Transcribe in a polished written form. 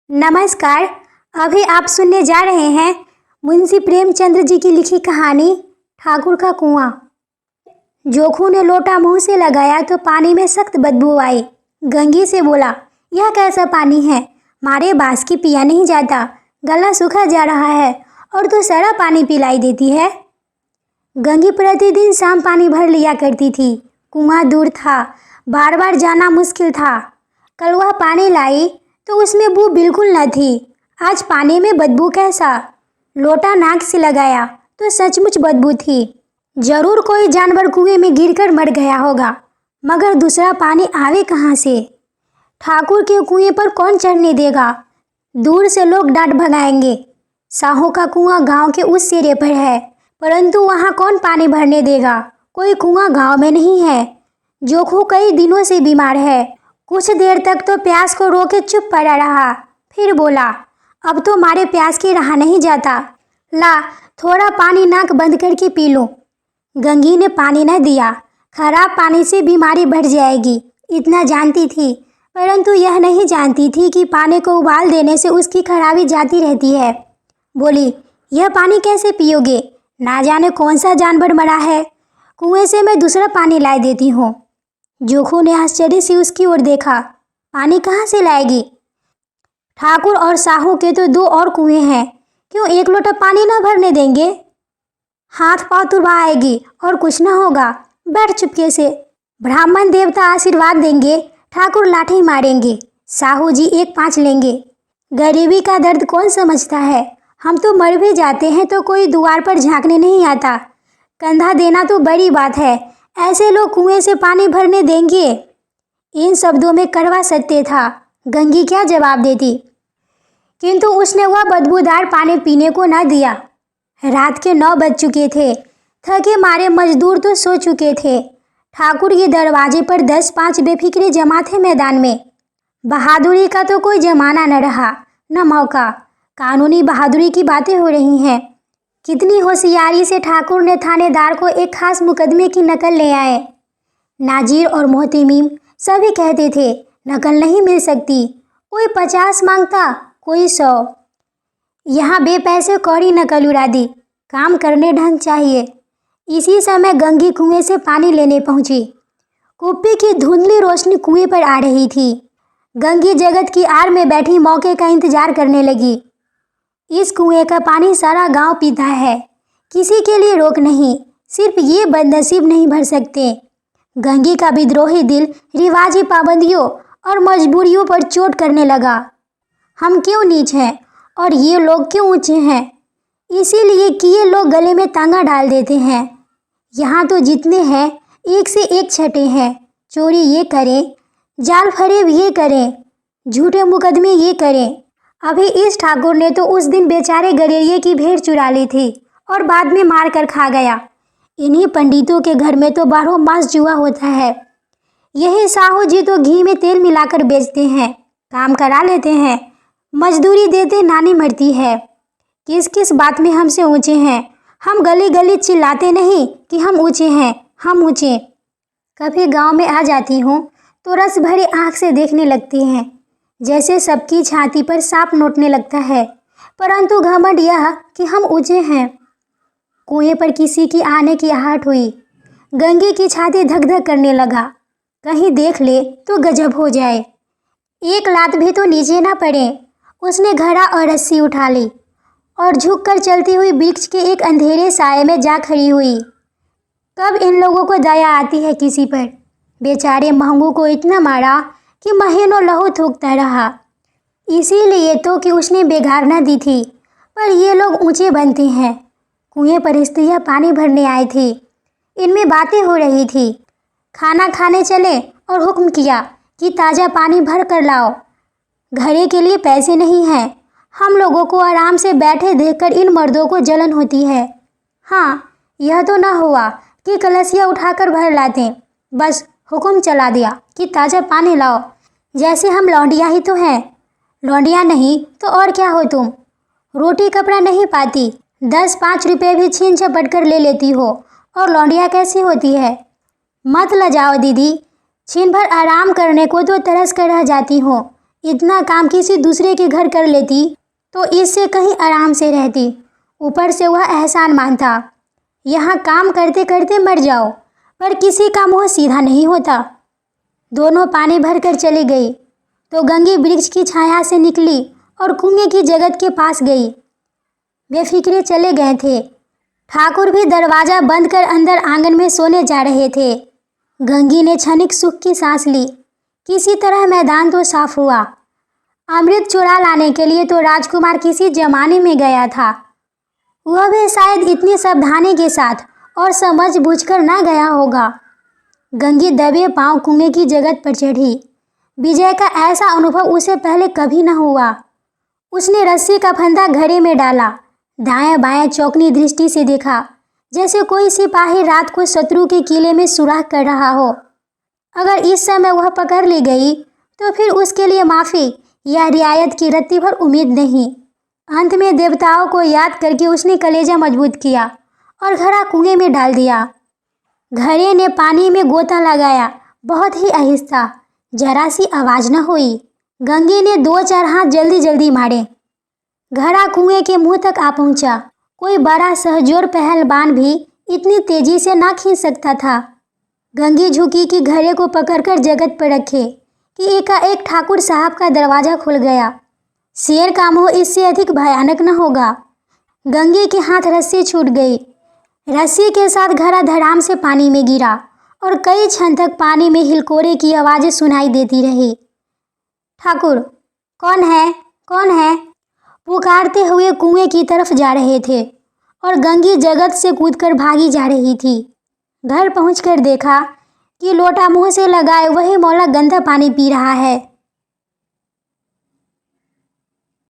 नमस्कार। अभी आप सुनने जा रहे हैं मुंशी प्रेमचंद्र जी की लिखी कहानी ठाकुर का कुआं। जोखू ने लोटा मुंह से लगाया तो पानी में सख्त बदबू आई। गंगी से बोला, यह कैसा पानी है? मारे बास की पिया नहीं जाता, गला सूखा जा रहा है और तू सारा पानी पिलाई देती है। गंगी प्रतिदिन शाम पानी भर लिया करती थी। कुआं दूर था, बार बार जाना मुश्किल था। कल वह पानी लाई तो उसमें बू बिल्कुल न थी। आज पानी में बदबू कैसा? लोटा नाक से लगाया तो सचमुच बदबू थी। जरूर कोई जानवर कुएं में गिरकर मर गया होगा, मगर दूसरा पानी आवे कहाँ से? ठाकुर के कुएं पर कौन चढ़ने देगा? दूर से लोग डांट भगाएंगे। साहू का कुआं गांव के उस सिरे पर है, परंतु वहां कौन पानी भरने देगा? कोई कुआं गांव में नहीं है। जोखू कई दिनों से बीमार है। कुछ देर तक तो प्यास को रोके चुप पड़ा रहा, फिर बोला, अब तो मारे प्यास की रहा नहीं जाता। ला थोड़ा पानी नाक बंद करके पी लूं। गंगी ने पानी न दिया। खराब पानी से बीमारी बढ़ जाएगी, इतना जानती थी, परंतु यह नहीं जानती थी कि पानी को उबाल देने से उसकी खराबी जाती रहती है। बोली, यह पानी कैसे पियोगे? ना जाने कौन सा जानवर मरा है। कुएं से मैं दूसरा पानी ला देती हूँ। जोखू ने आश्चर्य से उसकी ओर देखा। पानी कहाँ से लाएगी? ठाकुर और साहू के तो दो और कुएं हैं, क्यों एक लोटा पानी न भरने देंगे? हाथ पांव तुड़वाएगी और कुछ न होगा। बैठ चुपके से। ब्राह्मण देवता आशीर्वाद देंगे, ठाकुर लाठी मारेंगे, साहू जी एक पाँच लेंगे। गरीबी का दर्द कौन समझता है? हम तो मर भी जाते हैं तो कोई द्वार पर झांकने नहीं आता। कंधा देना तो बड़ी बात है, ऐसे लोग कुएं से पानी भरने देंगे? इन शब्दों में कड़वा सत्य था। गंगी क्या जवाब देती, किंतु उसने वह बदबूदार पानी पीने को न दिया। रात के 9 बज चुके थे। थके मारे मजदूर तो सो चुके थे। ठाकुर के दरवाजे पर 10-5 बेफिक्रे जमा थे मैदान में। बहादुरी का तो कोई जमाना न रहा, न मौका। कानूनी बहादुरी की बातें हो रही हैं। कितनी होशियारी से ठाकुर ने थानेदार को एक खास मुकदमे की नकल ले आए। नाजीर और मोहतमीम सभी कहते थे नकल नहीं मिल सकती। कोई 50 मांगता, कोई 100। यहाँ बेपैसे कौड़ी नकल उड़ा दी। काम करने ढंग चाहिए। इसी समय गंगी कुएं से पानी लेने पहुंची। कुप्पी की धुंधली रोशनी कुएं पर आ रही थी। गंगी जगत की आड़ में बैठी मौके का इंतजार करने लगी। इस कुएं का पानी सारा गांव पीता है, किसी के लिए रोक नहीं, सिर्फ ये बदनसीब नहीं भर सकते। गंगी का विद्रोही दिल रिवाजी पाबंदियों और मजबूरियों पर चोट करने लगा। हम क्यों नीच हैं और ये लोग क्यों ऊंचे हैं? इसीलिए कि ये लोग गले में तांगा डाल देते हैं। यहाँ तो जितने हैं एक से एक छठे हैं। चोरी ये करें, जाल फरेब ये करें, झूठे मुकदमे ये करें। अभी इस ठाकुर ने तो उस दिन बेचारे गडेरिये की भेड़ चुरा ली थी और बाद में मार कर खा गया। इन्हीं पंडितों के घर में तो 12 मास जुआ होता है। यही साहू जी तो घी में तेल मिलाकर बेचते हैं, काम करा लेते हैं, मजदूरी देते नानी मरती है। किस किस बात में हमसे ऊंचे हैं? हम गली गली चिल्लाते नहीं कि हम ऊंचे हैं, हम ऊंचे। कभी गांव में आ जाती हूँ तो रस भरी आँख से देखने लगती हैं, जैसे सबकी छाती पर सांप नोटने लगता है, परंतु घमंड यह कि हम ऊंचे हैं। कुएं पर किसी की आने की आहट हुई। गंगी की छाती धक धक करने लगा। कहीं देख ले तो गजब हो जाए। एक लात भी तो नीचे ना पड़े। उसने घड़ा और रस्सी उठा ली और झुककर चलती हुई वृक्ष के एक अंधेरे साये में जा खड़ी हुई। कब इन लोगों को दया आती है किसी पर? बेचारे महंगू को इतना मारा कि महीनों लहू थूकता रहा। इसीलिए तो कि उसने बेगार न दी थी। पर ये लोग ऊंचे बनते हैं। कुएं पर स्त्रियां पानी भरने आई थी। इनमें बातें हो रही थी। खाना खाने चले और हुक्म किया कि ताज़ा पानी भर कर लाओ। घरे के लिए पैसे नहीं हैं। हम लोगों को आराम से बैठे देखकर इन मर्दों को जलन होती है। हाँ, यह तो न हुआ कि कलसिया उठाकर भर लाते, बस हुक्म चला दिया कि ताज़ा पानी लाओ। जैसे हम लौंडिया ही तो हैं। लौंडिया नहीं तो और क्या हो तुम? रोटी कपड़ा नहीं पाती, 10-5 रुपये भी छीन झपट कर ले लेती हो और लौंडिया कैसी होती है? मत लजाओ दीदी, छीन भर आराम करने को तो तरस कर रह जाती हो। इतना काम किसी दूसरे के घर कर लेती तो इससे कहीं आराम से रहती। ऊपर से वह एहसान मानता। यहाँ काम करते करते मर जाओ, पर किसी का मुँह सीधा नहीं होता। दोनों पानी भरकर चली गई तो गंगी वृक्ष की छाया से निकली और कुएं की जगत के पास गई। बेफिक्रे चले गए थे। ठाकुर भी दरवाज़ा बंद कर अंदर आंगन में सोने जा रहे थे। गंगी ने क्षणिक सुख की सांस ली। किसी तरह मैदान तो साफ हुआ। अमृत चुरा लाने के लिए तो राजकुमार किसी जमाने में गया था। वह भी शायद इतनी सावधानी के साथ और समझ बूझकर ना गया होगा। गंगी दबे पांव कुएं की जगत पर चढ़ी। विजय का ऐसा अनुभव उसे पहले कभी न हुआ। उसने रस्सी का फंदा घड़े में डाला, दाएं बाएं चौकनी दृष्टि से देखा, जैसे कोई सिपाही रात को शत्रु के किले में सुराख कर रहा हो। अगर इस समय वह पकड़ ली गई तो फिर उसके लिए माफ़ी या रियायत की रत्ती भर उम्मीद नहीं। अंत में देवताओं को याद करके उसने कलेजा मजबूत किया और घड़ा कुएं में डाल दिया। घड़े ने पानी में गोता लगाया, बहुत ही आहिस्ता, जरा सी आवाज़ न हुई। गंगी ने 2-4 हाथ जल्दी जल्दी मारे। घड़ा कुएं के मुंह तक आ पहुंचा। कोई बड़ा सहजोर पहलवान भी इतनी तेजी से ना खींच सकता था। गंगी झुकी कि घड़े को पकड़कर जगत पर रखे कि एकाएक ठाकुर साहब का दरवाज़ा खुल गया। शेर का मुंह इससे अधिक भयानक न होगा। गंगी के हाथ रस्सी छूट गई। रस्सी के साथ घड़ा धड़ाम से पानी में गिरा और कई क्षण तक पानी में हिलकोरे की आवाज़ें सुनाई देती रही। ठाकुर, कौन है, कौन है? पुकारते हुए कुएं की तरफ जा रहे थे और गंगी जगत से कूदकर भागी जा रही थी। घर पहुंचकर देखा कि लोटा मुंह से लगाए वही मौला गंदा पानी पी रहा है।